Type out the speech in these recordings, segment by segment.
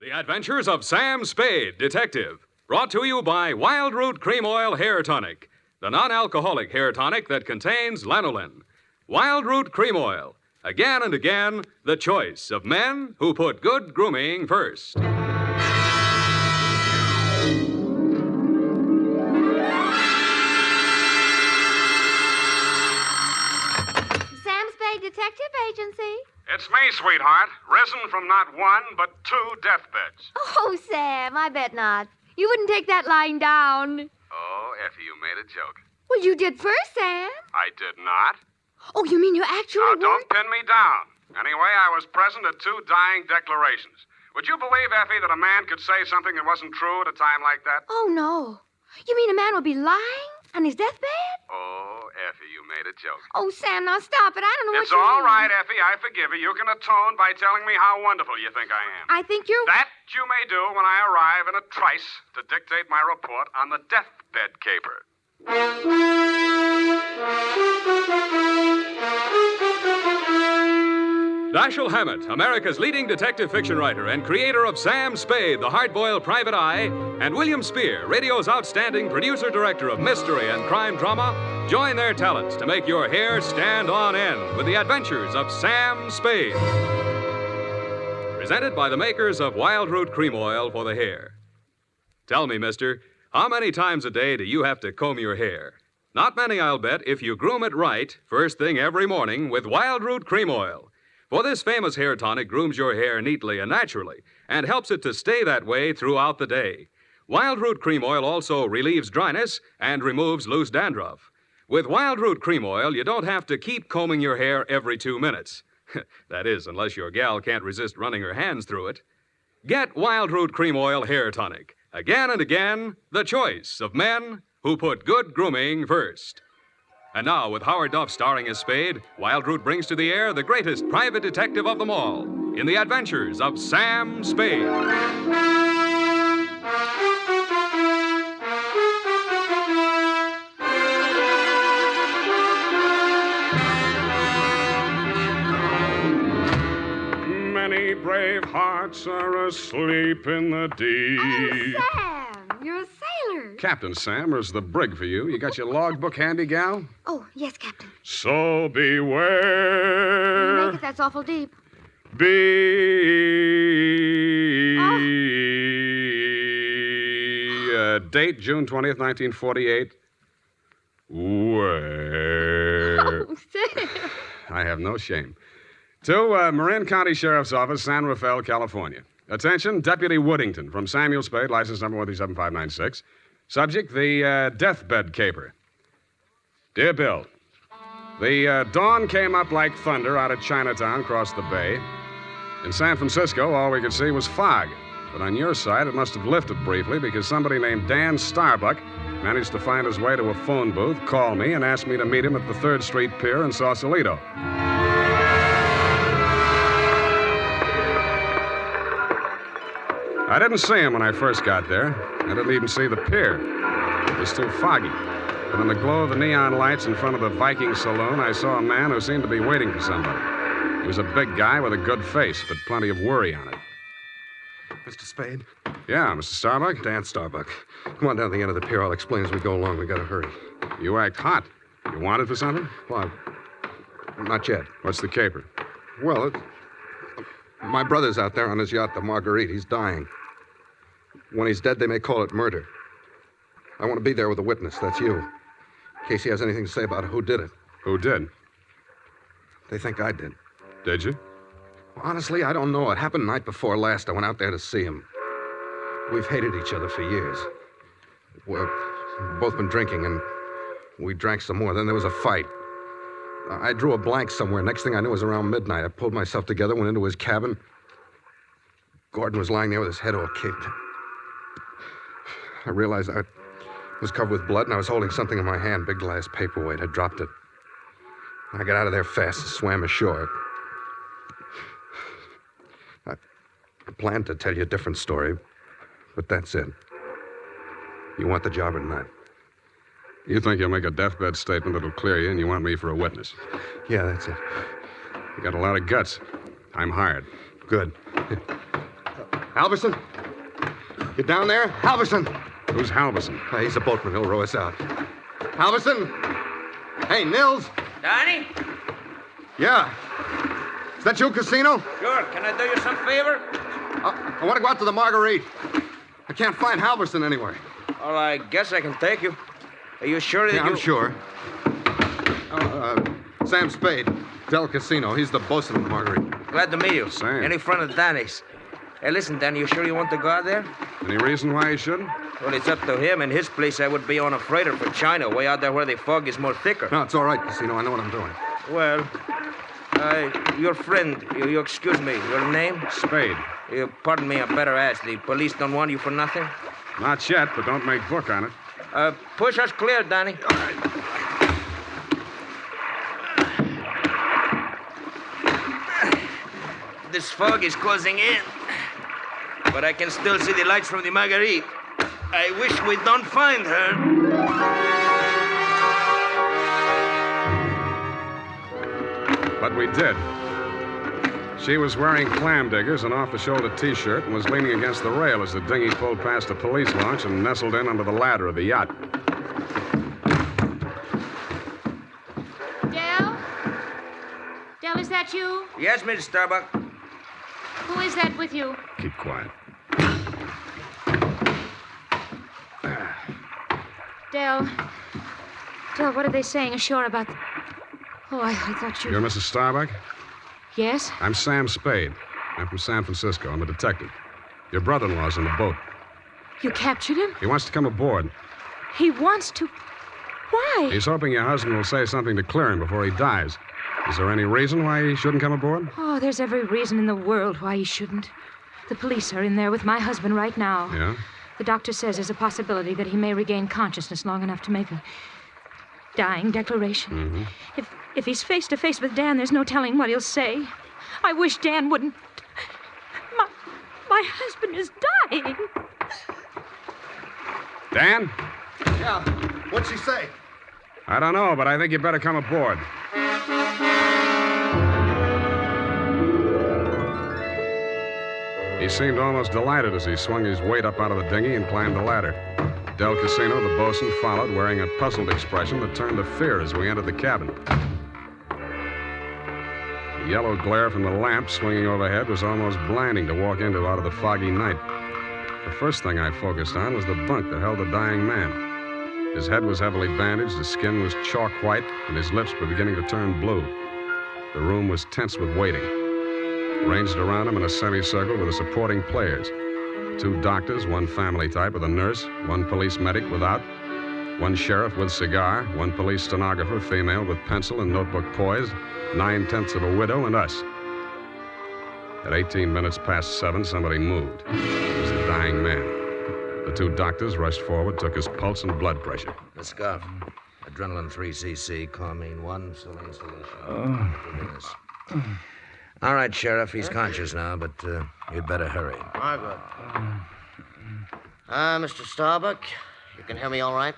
The Adventures of Sam Spade, Detective. Brought to you by Wild Root Cream Oil Hair Tonic, the non-alcoholic hair tonic that contains lanolin. Wild Root Cream Oil. Again and again, the choice of men who put good grooming first. Sam Spade Detective Agency. It's me, sweetheart. Risen from not one, but two deathbeds. Oh, Sam, I bet not. You wouldn't take that lying down. Oh, Effie, you made a joke. Well, you did first, Sam. I did not. Oh, you mean you actually Now, weren't? don't pin me down. Anyway, I was present at two dying declarations. Would you believe, Effie, that a man could say something that wasn't true at a time like that? Oh, no. You mean a man would be lying on his deathbed? Oh, Effie, you made a joke. Oh, Sam, now stop it. I don't know It's what you all mean. right, Effie. I forgive you. You can atone by telling me how wonderful you think I am. I think you're... That you may do when I arrive in a trice to dictate my report on the deathbed caper. Dashiell Hammett, America's leading detective fiction writer and creator of Sam Spade, the hard-boiled private eye, and William Spear, radio's outstanding producer-director of mystery and crime drama, join their talents to make your hair stand on end with the adventures of Sam Spade. Presented by the makers of Wild Root Cream Oil for the hair. Tell me, mister, how many times a day do you have to comb your hair? Not many, I'll bet, if you groom it right, first thing every morning with Wild Root Cream Oil. For this famous hair tonic grooms your hair neatly and naturally and helps it to stay that way throughout the day. Wild Root Cream Oil also relieves dryness and removes loose dandruff. With Wild Root Cream Oil, you don't have to keep combing your hair every 2 minutes. That is, unless your gal can't resist running her hands through it. Get Wild Root Cream Oil Hair Tonic. Again and again, the choice of men who put good grooming first. And now, with Howard Duff starring as Spade, Wild Root brings to the air the greatest private detective of them all in the adventures of Sam Spade. Many brave hearts are asleep in the deep. Oh, Sam, you're a sailor. Captain Sam, there's the brig for you. You got your logbook handy, gal? Oh, yes, Captain. So beware. You make it, that's awful deep. Date June 20th, 1948. Where? Oh, Sam. I have no shame. To Marin County Sheriff's Office, San Rafael, California. Attention, Deputy Woodington from Samuel Spade, license number 1379596. Subject, the deathbed caper. Dear Bill, the dawn came up like thunder out of Chinatown across the bay. In San Francisco, all we could see was fog. But on your side, it must have lifted briefly because somebody named Dan Starbuck managed to find his way to a phone booth, call me, and ask me to meet him at the 3rd Street Pier in Sausalito. I didn't see him when I first got there. I didn't even see the pier. It was too foggy. But in the glow of the neon lights in front of the Viking Saloon, I saw a man who seemed to be waiting for somebody. He was a big guy with a good face, but plenty of worry on it. Mr. Spade? Yeah, Mr. Starbuck? Dan Starbuck. Come on down to the end of the pier. I'll explain as we go along. We gotta hurry. You act hot. You wanted for something? Well, not yet. What's the caper? Well, my brother's out there on his yacht, the Marguerite. He's dying. When he's dead, they may call it murder. I want to be there with a witness. That's you. In case he has anything to say about who did it. Who did? They think I did. Did you? Honestly, I don't know. It happened the night before last. I went out there to see him. We've hated each other for years. We've both been drinking, and we drank some more. Then there was a fight. I drew a blank somewhere. Next thing I knew, it was around midnight. I pulled myself together, went into his cabin. Gordon was lying there with his head all kicked. I realized I was covered with blood, and I was holding something in my hand, big glass paperweight. I dropped it. I got out of there fast and swam ashore. I planned to tell you a different story, but that's it. You want the job or not? You think you'll make a deathbed statement that'll clear you, and you want me for a witness. Yeah, that's it. You got a lot of guts. I'm hired. Good. Halverson? You down there? Halverson! Who's Halverson? He's a boatman. He'll row us out. Halverson? Hey, Nils? Danny? Yeah. Is that you, Casino? Sure. Can I do you some favor? I want to go out to the Marguerite. I can't find Halverson anywhere. Well, I guess I can take you. Are you sure that Yeah, you... I'm sure. Sam Spade, Del Casino. He's the bosun of the Marguerite. Glad to meet you. Sam. Any friend of Danny's. Hey, listen, Danny, you sure you want to go out there? Any reason why he shouldn't? Well, it's up to him. In his place, I would be on a freighter for China, way out there where the fog is more thicker. No, it's all right, Casino. I know what I'm doing. Well, your friend, you excuse me, your name? Spade. Pardon me, I better ask. The police don't want you for nothing? Not yet, but don't make book on it. Push us clear, Danny. All right. This fog is closing in, but I can still see the lights from the Marguerite. I wish we don't find her. But we did. She was wearing clam diggers, an off-the-shoulder T-shirt, and was leaning against the rail as the dinghy pulled past a police launch and nestled in under the ladder of the yacht. Del? Del, is that you? Yes, Miss Starbuck. Who is that with you? Keep quiet. Del. Del, what are they saying ashore about... Oh, I thought you... You're Mrs. Starbuck? Yes? I'm Sam Spade. I'm from San Francisco. I'm a detective. Your brother-in-law's in the boat. You captured him? He wants to come aboard. He wants to... Why? He's hoping your husband will say something to clear him before he dies. Is there any reason why he shouldn't come aboard? Oh, there's every reason in the world why he shouldn't. The police are in there with my husband right now. Yeah? The doctor says there's a possibility that he may regain consciousness long enough to make a dying declaration. Mm-hmm. If he's face to face with Dan, there's no telling what he'll say. I wish Dan wouldn't. My husband is dying. Dan? Yeah. What'd she say? I don't know, but I think you better come aboard. He seemed almost delighted as he swung his weight up out of the dinghy and climbed the ladder. Del Casino, the bosun, followed, wearing a puzzled expression that turned to fear as we entered the cabin. The yellow glare from the lamp swinging overhead was almost blinding to walk into out of the foggy night. The first thing I focused on was the bunk that held the dying man. His head was heavily bandaged, his skin was chalk white, and his lips were beginning to turn blue. The room was tense with waiting. Ranged around him in a semicircle were the supporting players. 2 doctors, 1 family type with a nurse, 1 police medic without, 1 sheriff with cigar, 1 police stenographer, female, with pencil and notebook poised, 9/10 of a widow, and us. At 18 minutes past 7, somebody moved. It was the dying man. The 2 doctors rushed forward, took his pulse and blood pressure. Let's go. Adrenaline 3cc, Carmine 1, saline solution. All right, Sheriff, he's conscious now, but you'd better hurry. Ah, good. Mr. Starbuck, you can hear me all right?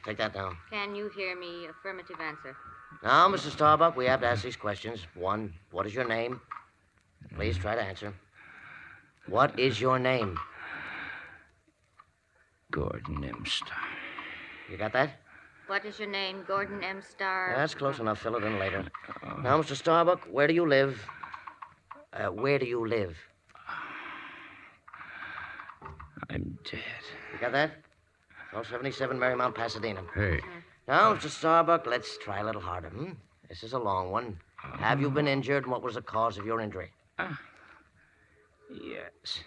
Take that down. Can you hear me? Affirmative answer. Now, Mr. Starbuck, we have to ask these questions. 1, what is your name? Please try to answer. What is your name? Gordon M. Starr. You got that? What is your name? Gordon M. Starr. That's close enough. Fill it in later. Now, Mr. Starbuck, where do you live? Where do you live? I'm dead. You got that? 1277 Marymount, Pasadena. Hey, Now, Mr. Starbuck, let's try a little harder. This is a long one. Have you been injured, and what was the cause of your injury? Yes.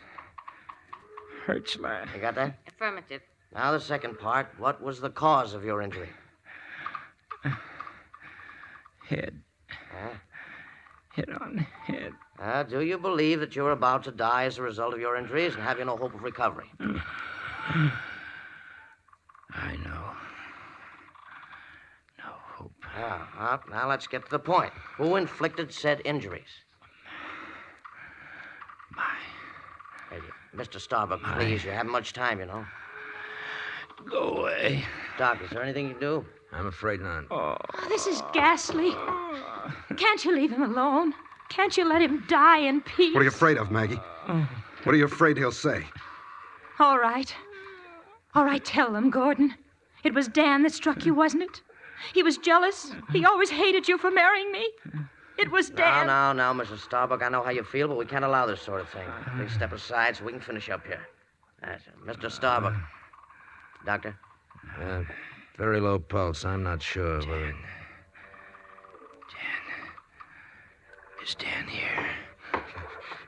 Hurts my You got that? Affirmative. Now, the second part. What was the cause of your injury? head. Huh? Hit on head. Do you believe that you're about to die as a result of your injuries, and have you no hope of recovery? I know. No hope. Now let's get to the point. Who inflicted said injuries? Hey, Mr. Starbuck, please, you haven't much time, you know. Go away. Doc, is there anything you can do? I'm afraid not. Oh, this is ghastly. Can't you leave him alone? Can't you let him die in peace? What are you afraid of, Maggie? What are you afraid he'll say? All right. All right, tell them, Gordon. It was Dan that struck you, wasn't it? He was jealous. He always hated you for marrying me. It was Dan. Now, Mrs. Starbuck, I know how you feel, but we can't allow this sort of thing. Please step aside so we can finish up here. That's it. Mr. Starbuck. Doctor? Very low pulse. I'm not sure whether... Is Dan here?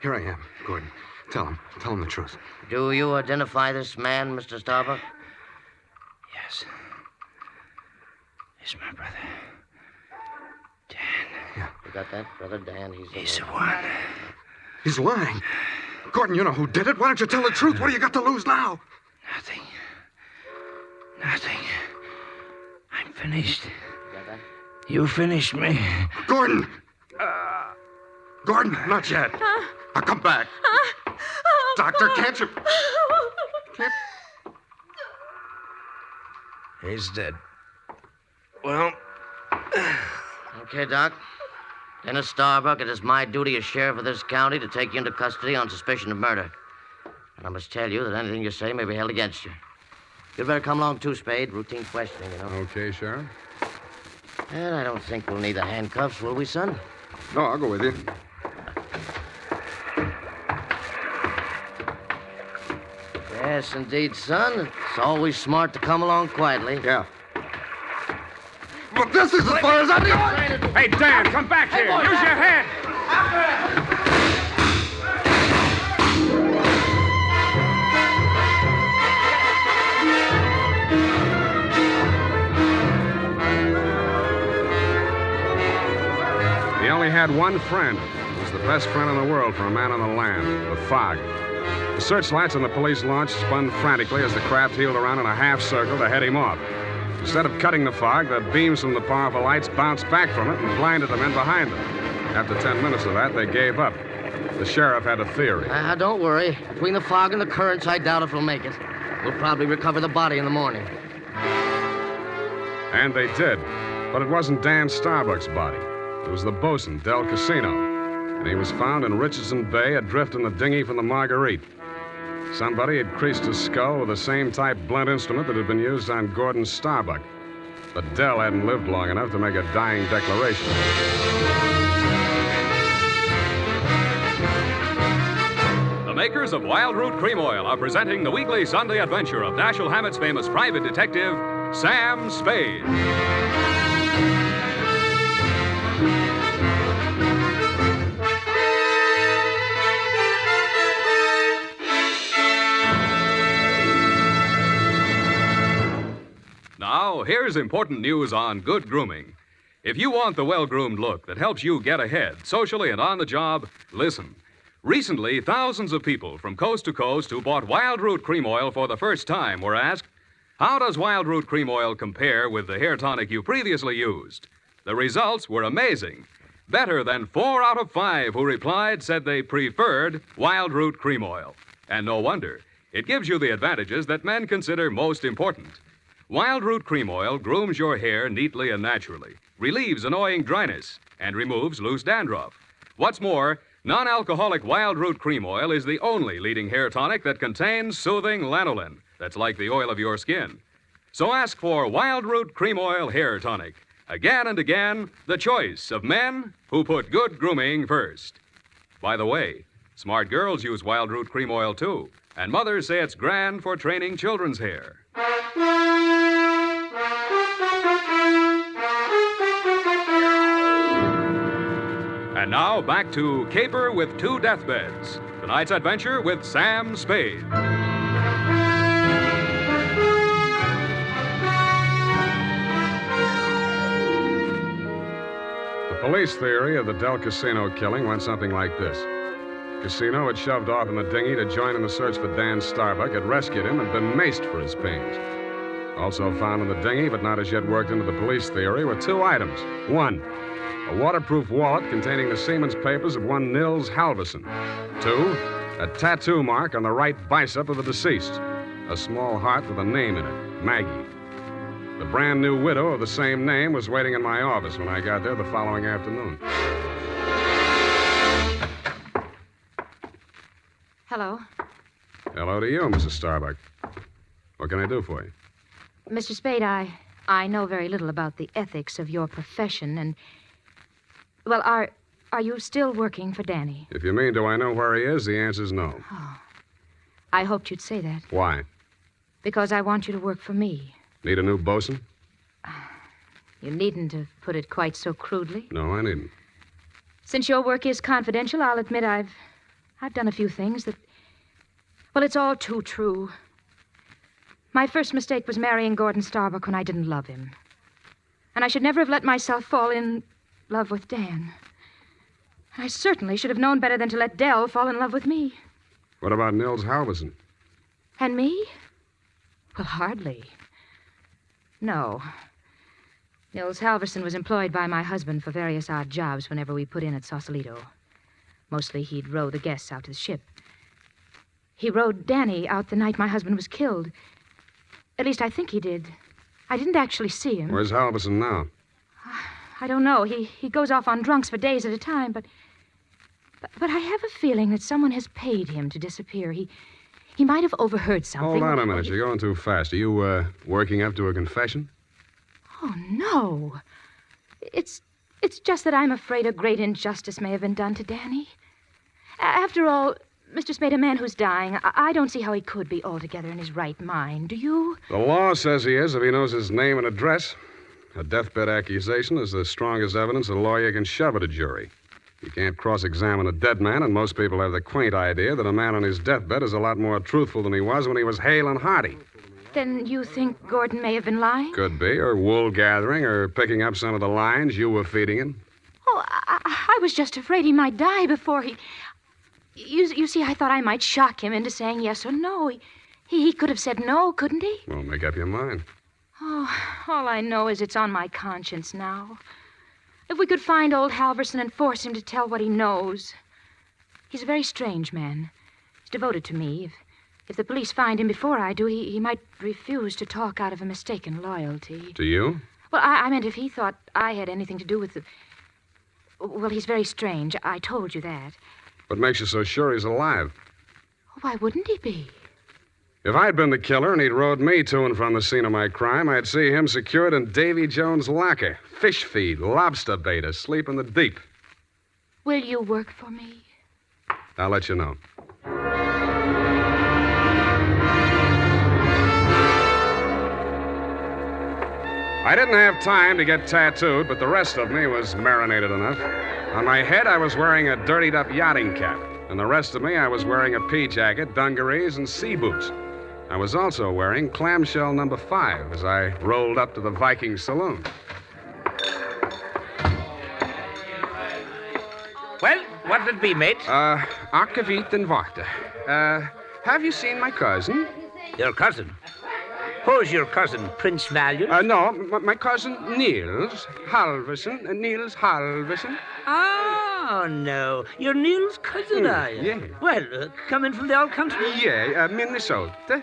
Here I am, Gordon. Tell him the truth. Do you identify this man, Mr. Starbuck? Yes. He's my brother. Dan. You got that, Brother Dan? He's the one. He's lying. Gordon, you know who did it. Why don't you tell the truth? What do you got to lose now? Nothing. I'm finished. You got that? You finished me. Gordon! Gordon, not yet. Now come back. Doctor, can't you... Can't... He's dead. Well... Okay, Doc. Dennis Starbuck, it is my duty as sheriff of this county to take you into custody on suspicion of murder. And I must tell you that anything you say may be held against you. You'd better come along too, Spade. Routine questioning, you know. Okay, Sheriff. And I don't think we'll need the handcuffs, will we, son? No, I'll go with you. Yes, indeed, son. It's always smart to come along quietly. Yeah. But this is as far as I'm going. Hey, Dan, come back here. Use your head. He only had one friend. He was the best friend in the world for a man on the land, the fog. The searchlights on the police launch spun frantically as the craft heeled around in a half circle to head him off. Instead of cutting the fog, the beams from the powerful lights bounced back from it and blinded the men behind them. After 10 minutes of that, they gave up. The sheriff had a theory. Don't worry. Between the fog and the currents, I doubt if we'll make it. We'll probably recover the body in the morning. And they did. But it wasn't Dan Starbuck's body. It was the bosun, Del Casino. And he was found in Richardson Bay, adrift in the dinghy from the Marguerite. Somebody had creased his skull with the same type blunt instrument that had been used on Gordon Starbuck. But Dell hadn't lived long enough to make a dying declaration. The makers of Wild Root Cream Oil are presenting the weekly Sunday adventure of Dashiell Hammett's famous private detective, Sam Spade. Now, here's important news on good grooming. If you want the well-groomed look that helps you get ahead, socially and on the job, listen. Recently, thousands of people from coast to coast who bought Wild Root Cream Oil for the first time were asked, how does Wild Root Cream Oil compare with the hair tonic you previously used? The results were amazing. Better than 4 out of 5 who replied said they preferred Wild Root Cream Oil. And no wonder. It gives you the advantages that men consider most important. Wild Root Cream Oil grooms your hair neatly and naturally, relieves annoying dryness, and removes loose dandruff. What's more, non-alcoholic Wild Root Cream Oil is the only leading hair tonic that contains soothing lanolin that's like the oil of your skin. So ask for Wild Root Cream Oil Hair Tonic. Again and again, the choice of men who put good grooming first. By the way, smart girls use Wild Root Cream Oil too, and mothers say it's grand for training children's hair. And now, back to Caper with 2 Deathbeds. Tonight's adventure with Sam Spade. The police theory of the Del Casino killing went something like this. Casino had shoved off in the dinghy to join in the search for Dan Starbuck, had rescued him, and been maced for his pains. Also found in the dinghy, but not as yet worked into the police theory, were 2 items. 1, a waterproof wallet containing the seaman's papers of one Nils Halverson. 2, a tattoo mark on the right bicep of the deceased. A small heart with a name in it, Maggie. The brand new widow of the same name was waiting in my office when I got there the following afternoon. Hello. Hello to you, Mrs. Starbuck. What can I do for you? Mr. Spade, I know very little about the ethics of your profession, and... Well, are you still working for Danny? If you mean, do I know where he is, the answer's no. I hoped you'd say that, Why? because I want you to work for me. Need a new bosun? You needn't have put it quite so crudely. No, I needn't. Since your work is confidential, I'll admit I've done a few things that... Well, it's all too true. My first mistake was marrying Gordon Starbuck when I didn't love him. And I should never have let myself fall in love with Dan. I certainly should have known better than to let Dell fall in love with me. What about Nils Halverson? And me? Well, hardly. No. Nils Halverson was employed by my husband for various odd jobs whenever we put in at Sausalito. Mostly he'd row the guests out to the ship. He rowed Danny out the night my husband was killed. At least I think he did. I didn't actually see him. Where's Halverson now? I don't know. He goes off on drunks for days at a time, but I have a feeling that someone has paid him to disappear. He might have overheard something. Hold on a minute. You're going too fast. Are you, working up to a confession? Oh, no. It's just that I'm afraid a great injustice may have been done to Danny. After all, Mr. Spade, a man who's dying, I don't see how he could be altogether in his right mind. Do you? The law says he is if he knows his name and address. A deathbed accusation is the strongest evidence a lawyer can shove at a jury. You can't cross-examine a dead man, and most people have the quaint idea that a man on his deathbed is a lot more truthful than he was when he was hale and hearty. Then you think Gordon may have been lying? Could be, or wool gathering, or picking up some of the lines you were feeding him. Oh, I was just afraid he might die before he... You see, I thought I might shock him into saying yes or no. He could have said no, couldn't he? Well, make up your mind. Oh, all I know is it's on my conscience now. If we could find old Halverson and force him to tell what he knows. He's a very strange man. He's devoted to me. If the police find him before I do, he might refuse to talk out of a mistaken loyalty. To you? Well, I meant if he thought I had anything to do with the... Well, he's very strange. I told you that. What makes you so sure he's alive? Why wouldn't he be? If I'd been the killer and he'd rode me to and from the scene of my crime, I'd see him secured in Davy Jones' locker. Fish feed, lobster bait, asleep in the deep. Will you work for me? I'll let you know. I didn't have time to get tattooed, but the rest of me was marinated enough. On my head, I was wearing a dirtied-up yachting cap, and the rest of me, I was wearing a pea jacket, dungarees, and sea boots. I was also wearing clamshell number 5 as I rolled up to the Viking saloon. Well, what'll it be, mate? Akavit and Varta. Have you seen my cousin? Your cousin. Who's your cousin, Prince Valiant? No, my cousin Niels Halverson. Niels Halverson. Oh, no. You're Neil's cousin, are you? Yeah. Well, coming from the old country? Yeah, Minnesota.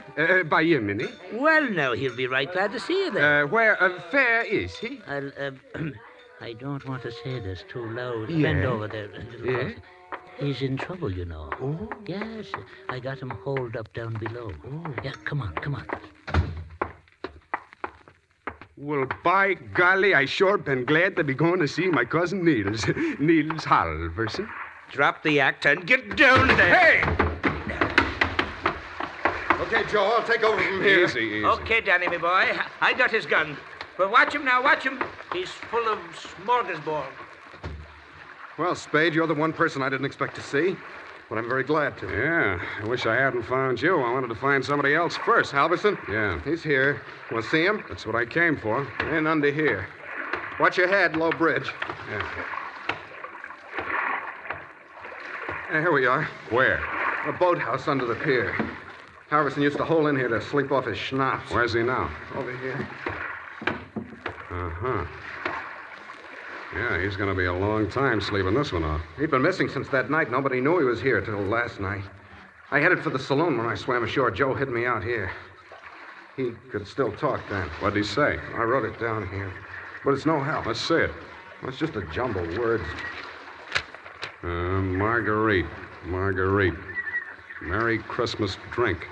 By Yemeni. Well, no, he'll be right glad to see you there. Where fair is he? I don't want to say this too loud. Yeah. Bend over there. Yeah. He's in trouble, you know. Oh. Yes, I got him holed up down below. Oh. Yeah, come on. Well, by golly, I sure been glad to be going to see my cousin Niels. Niels Halverson. Drop the act and get down there. Hey! Okay, Joe, I'll take over from here. Easy. Okay, Danny, my boy. I got his gun. But watch him now, watch him. He's full of smorgasbord. Well, Spade, you're the one person I didn't expect to see, but I'm very glad to. Yeah, I wish I hadn't found you. I wanted to find somebody else first. Halverson? Yeah, He's here. Want to see him? that's what I came for. And under here. Watch your head, low bridge. Yeah. Here we are. Where? A boathouse under the pier. Halverson used to hole in here to sleep off his schnapps. Where's he now? Over here. Uh-huh. Yeah, he's going to be a long time sleeping this one off. He'd been missing since that night. Nobody knew he was here till last night. I headed for the saloon when I swam ashore. Joe hid me out here. He could still talk then. What'd he say? I wrote it down here. But it's no help. Let's see it. It's just a jumble of words. Marguerite. Merry Christmas drink.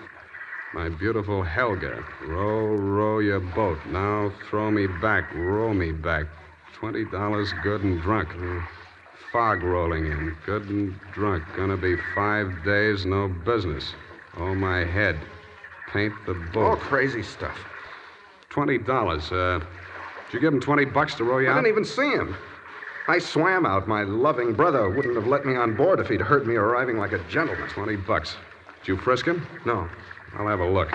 My beautiful Helga. Row, row your boat. Now throw me back, roll me back. $20 good and drunk. Fog rolling in. Good and drunk. Gonna be 5 days, no business. Oh, my head. Paint the boat. All crazy stuff. $20. Did you give him $20 to row you I out? didn't even see him. I swam out. My loving brother wouldn't have let me on board if he'd heard me arriving like a gentleman. $20. Did you frisk him? No. I'll have a look.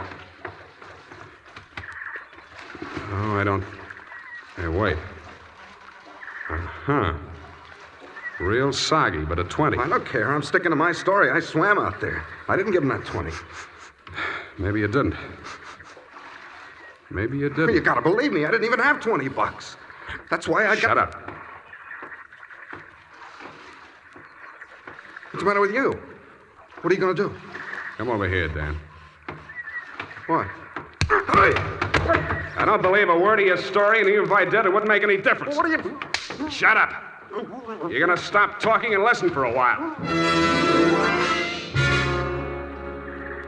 Oh, I don't... Hey, wait. Uh-huh. Real soggy, but a 20. I don't care. I'm sticking to my story. I swam out there. I didn't give him that 20. Maybe you didn't. Maybe you didn't. You gotta believe me. I didn't even have $20. That's why I got... Shut up. What's the matter with you? What are you gonna do? Come over here, Dan. What? I don't believe a word of your story, and even if I did, it wouldn't make any difference. What are you... Shut up. You're going to stop talking and listen for a while.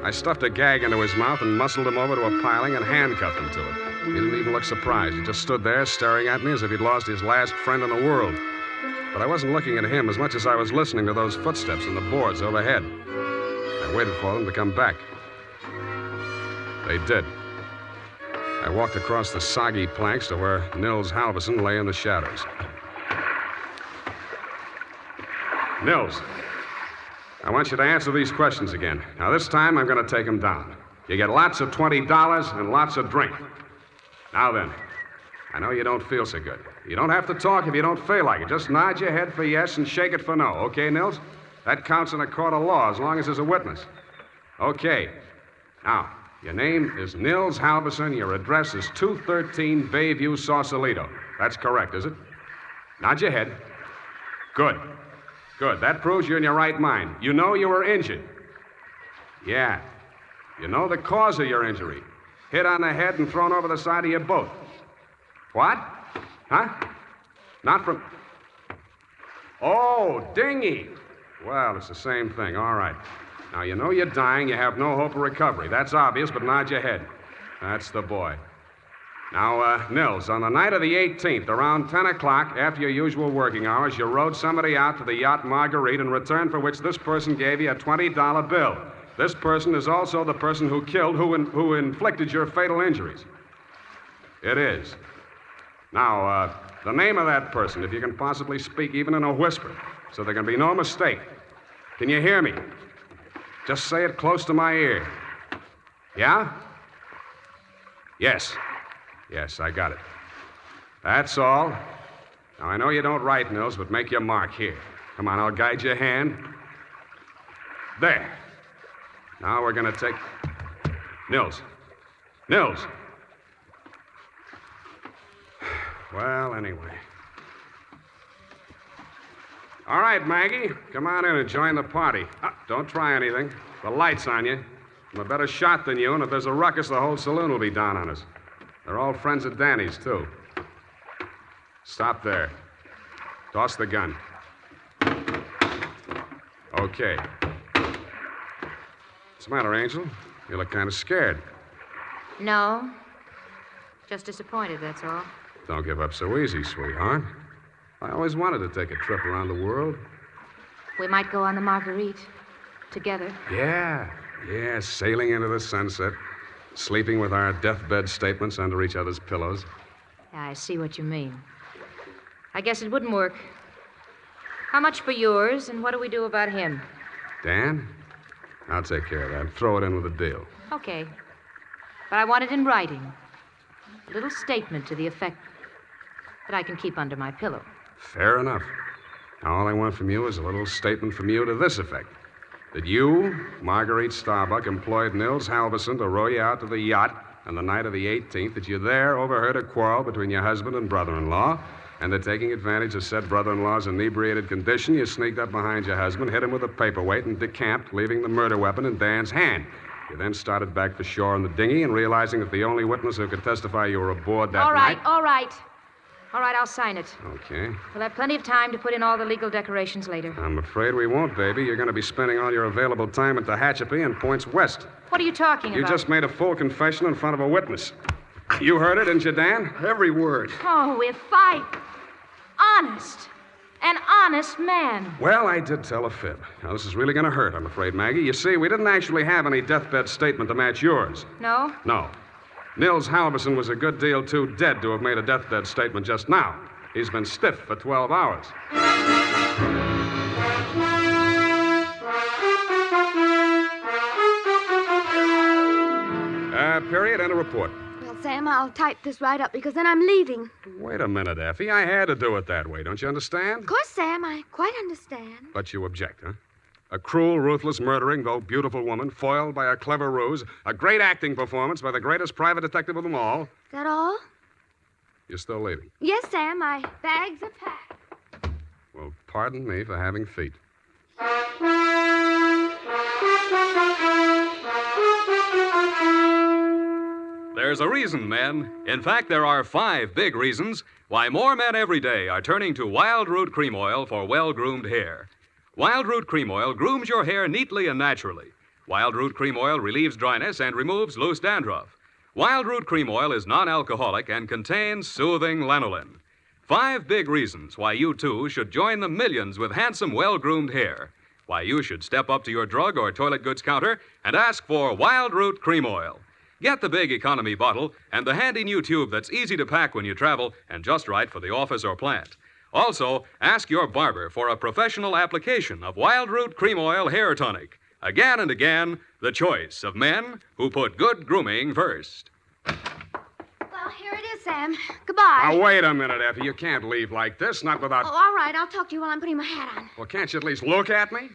I stuffed a gag into his mouth and muscled him over to a piling and handcuffed him to it. He didn't even look surprised. He just stood there staring at me as if he'd lost his last friend in the world. But I wasn't looking at him as much as I was listening to those footsteps in the boards overhead. I waited for them to come back. They did. I walked across the soggy planks to where Nils Halverson lay in the shadows. Nils, I want you to answer these questions again. Now, this time, I'm going to take them down. You get lots of $20 and lots of drink. Now then, I know you don't feel so good. You don't have to talk if you don't feel like it. Just nod your head for yes and shake it for no. Okay, Nils? That counts in a court of law as long as there's a witness. Okay. Now, your name is Nils Halverson. Your address is 213 Bayview, Sausalito. That's correct, is it? Nod your head. Good. Good. That proves you're in your right mind. You know you were injured. Yeah. You know the cause of your injury. Hit on the head and thrown over the side of your boat. What? Huh? Not from... Oh, dinghy. Well, it's the same thing. All right. Now, you know you're dying. You have no hope of recovery. That's obvious, but nod your head. That's the boy. Now, Nils, on the night of the 18th, around 10 o'clock, after your usual working hours, you rowed somebody out to the yacht Marguerite, in return for which this person gave you a $20 bill. This person is also the person who killed, who inflicted your fatal injuries. It is. Now, the name of that person, if you can possibly speak even in a whisper, so there can be no mistake. Can you hear me? Just say it close to my ear. Yeah? Yes. Yes, I got it. That's all. Now, I know you don't write, Nils, but make your mark here. Come on, I'll guide your hand. There. Now we're going to take... Nils. Nils. Well, anyway. All right, Maggie. Come on in and join the party. Don't try anything. The light's on you. I'm a better shot than you, and if there's a ruckus, the whole saloon will be down on us. They're all friends of Danny's, too. Stop there. Toss the gun. Okay. What's the matter, Angel? You look kind of scared. No. Just disappointed, that's all. Don't give up so easy, sweetheart. I always wanted to take a trip around the world. We might go on the Marguerite. Together. Yeah, sailing into the sunset. Sleeping with our deathbed statements under each other's pillows. Yeah, I see what you mean. I guess it wouldn't work. How much for yours, and what do we do about him? Dan? I'll take care of that. Throw it in with a deal. Okay. But I want it in writing. A little statement to the effect that I can keep under my pillow. Fair enough. Now, all I want from you is a little statement from you to this effect. That you, Marguerite Starbuck, employed Nils Halverson to row you out to the yacht on the night of the 18th, that you there overheard a quarrel between your husband and brother-in-law, and that taking advantage of said brother-in-law's inebriated condition, you sneaked up behind your husband, hit him with a paperweight, and decamped, leaving the murder weapon in Dan's hand. You then started back for shore in the dinghy, and realizing that the only witness who could testify you were aboard that night... All right. All right, I'll sign it. Okay. We'll have plenty of time to put in all the legal decorations later. I'm afraid we won't, baby. You're going to be spending all your available time at the Tehachapi and points west. What are you talking You about? just made a full confession in front of a witness. You heard it, didn't you, Dan? Every word. Oh, if honest. An honest man. Well, I did tell a fib. Now, this is really going to hurt, I'm afraid, Maggie. You see, we didn't actually have any deathbed statement to match yours. No? No. Nils Halverson was a good deal too dead to have made a deathbed statement just now. He's been stiff for 12 hours. Period, and a report. Well, Sam, I'll type this right up because then I'm leaving. Wait a minute, Effie. I had to do it that way. Don't you understand? Of course, Sam, I quite understand. But you object, huh? A cruel, ruthless, murdering, though beautiful woman, foiled by a clever ruse, a great acting performance by the greatest private detective of them all. Is that all? You're still leaving. Yes, Sam, my bags are packed. Well, pardon me for having feet. There's a reason, men. In fact, there are 5 big reasons why more men every day are turning to Wild Root Cream Oil for well-groomed hair. Wild Root Cream Oil grooms your hair neatly and naturally. Wild Root Cream Oil relieves dryness and removes loose dandruff. Wild Root Cream Oil is non-alcoholic and contains soothing lanolin. 5 big reasons why you, too, should join the millions with handsome, well-groomed hair. Why you should step up to your drug or toilet goods counter and ask for Wild Root Cream Oil. Get the big economy bottle and the handy new tube that's easy to pack when you travel and just right for the office or plant. Also, ask your barber for a professional application of Wild Root Cream Oil Hair Tonic. Again and again, the choice of men who put good grooming first. Well, here it is, Sam. Goodbye. Now, wait a minute, Effie. You can't leave like this, not without... Oh, all right. I'll talk to you while I'm putting my hat on. Well, can't you at least look at me?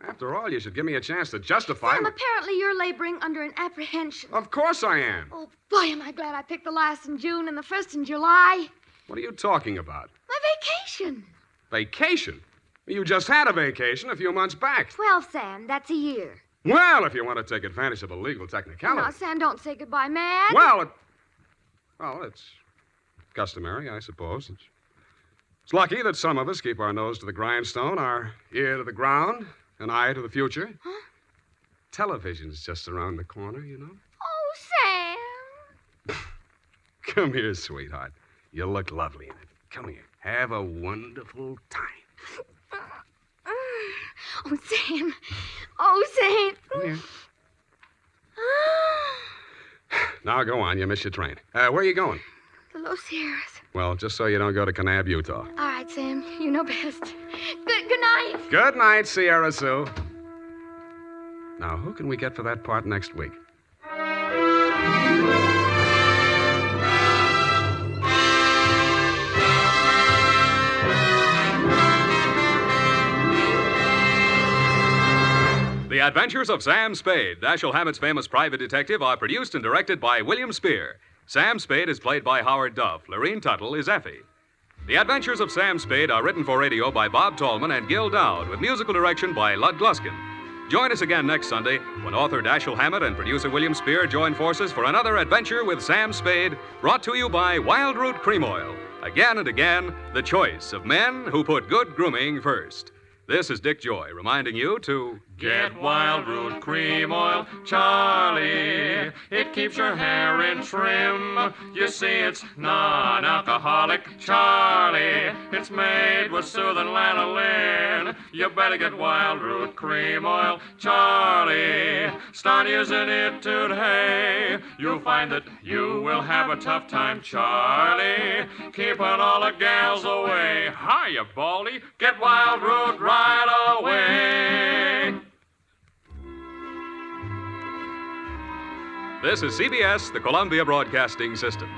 After all, you should give me a chance to justify... Sam, apparently you're laboring under an apprehension. Of course I am. Oh, boy, am I glad I picked the last in June and the first in July. What are you talking about? My vacation. Vacation? You just had a vacation a few months back. 12, Sam. That's a year. Well, if you want to take advantage of a legal technicality... No, Sam, don't say goodbye, man. Well, it's customary, I suppose. It's lucky that some of us keep our nose to the grindstone, our ear to the ground, an eye to the future. Huh? Television's just around the corner, you know. Oh, Sam. Come here, sweetheart. You look lovely in it. Come here. Have a wonderful time. Oh, Sam. Oh, Sam. Come here. Now, go on. You missed your train. Where are you going? The Los Sierras. Well, just so you don't go to Kanab, Utah. All right, Sam. You know best. Good night. Good night, Sierra Sue. Now, who can we get for that part next week? The Adventures of Sam Spade, Dashiell Hammett's famous private detective, are produced and directed by William Spear. Sam Spade is played by Howard Duff. Lorene Tuttle is Effie. The Adventures of Sam Spade are written for radio by Bob Tallman and Gil Dowd, with musical direction by Lud Gluskin. Join us again next Sunday when author Dashiell Hammett and producer William Spear join forces for another adventure with Sam Spade, brought to you by Wild Root Cream Oil. Again and again, the choice of men who put good grooming first. This is Dick Joy reminding you to get Wild Root Cream Oil, Charlie. It keeps your hair in trim. You see, it's non-alcoholic, Charlie. It's made with soothing lanolin. You better get Wild Root Cream Oil, Charlie. Start using it today. You'll find that you will have a tough time, Charlie. Keeping all the gals away. Hiya, Baldy. Get Wild Root right away. This is CBS, the Columbia Broadcasting System.